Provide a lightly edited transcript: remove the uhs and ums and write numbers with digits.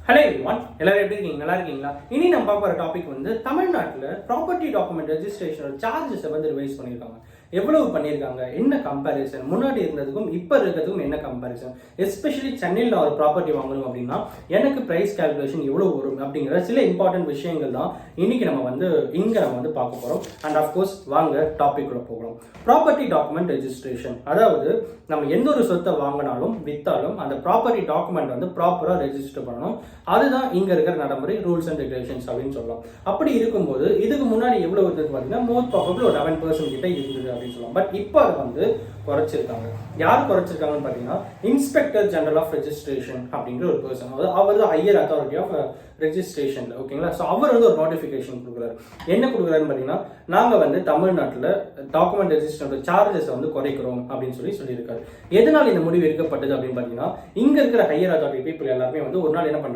Hello everyone, எல்லாரும் எப்படி இருக்கீங்க? நல்லா இருக்கீங்களா? இனி நம்ம பார்க்க போகிற டாபிக் வந்து தமிழ்நாட்டில் ப்ராப்பர்ட்டி டாக்குமெண்ட் ரெஜிஸ்ட்ரேஷனோட சார்ஜஸை வந்து ரிவைஸ் பண்ணியிருக்காங்க. எவ்வளவு பண்ணியிருக்காங்க, என்ன கம்பேரிசன், முன்னாடி இருந்ததுக்கும் இப்போ இருக்கிறதுக்கும் என்ன கம்பேரிசன், எஸ்பெஷலி சென்னையில் நான் ஒரு ப்ராப்பர்ட்டி வாங்கணும் அப்படின்னா எனக்கு ப்ரைஸ் கால்குலேஷன் எவ்வளோ வரும் அப்படிங்கிற சில இம்பார்ட்டன்ட் விஷயங்கள் தான் இன்னைக்கு நம்ம வந்து பார்க்க போகிறோம். அண்ட் ஆஃப்கோர்ஸ் வாங்க டாபிக்குள்ள போகலாம். ப்ராப்பர்ட்டி டாக்குமெண்ட் ரெஜிஸ்ட்ரேஷன், அதாவது நம்ம எந்த ஒரு சொத்தை வாங்கினாலும் வித்தாலும் அந்த ப்ராப்பர்ட்டி டாக்குமெண்ட் வந்து ப்ராப்பராக ரெஜிஸ்டர் பண்ணணும். அதுதான் இங்க இருக்கிற நடைமுறை, ரூல்ஸ் அண்ட் ரெகுலேஷன்ஸ் அப்படின்னு சொல்லலாம். அப்படி இருக்கும்போது இதுக்கு முன்னாடி எவ்வளவு இருந்தது பார்த்தீங்கன்னா மோஸ்ட் ப்ராபபிள் ஒரு 11% கிட்ட இருந்தது அப்படின்னு சொல்லலாம். பட் இப்போ அதை வந்து குறைச்சிருக்காங்க. யார் குறைச்சிருக்காங்கன்னு பார்த்தீங்கன்னா இன்ஸ்பெக்டர் ஜெனரல் ஆஃப் ரெஜிஸ்ட்ரேஷன் அப்படிங்கிற ஒரு பர்சன், அதாவது அவர் தான் ஹையர் அத்தாரிட்டி ஆஃப் ரெஜிஸ்ட்ரேஷன்ல. ஓகேங்களா? ஸோ அவர் வந்து ஒரு நோட்டிஃபிகேஷன் கொடுக்குறாரு. என்ன கொடுக்குறாருன்னு பார்த்தீங்கன்னா நாங்கள் வந்து தமிழ்நாட்டில் டாக்குமெண்ட் ரெஜிஸ்ட்ரேஷன் சார்ஜஸ் வந்து குறைக்கிறோம் அப்படின்னு சொல்லியிருக்காரு. எதனால் இந்த முடிவு எடுக்கப்பட்டது அப்படின்னு பார்த்தீங்கன்னா இங்க இருக்கிற ஹையர் அத்தாரிட்டி பீப்புள் எல்லாருமே வந்து ஒரு நாள் என்ன பண்றாங்க,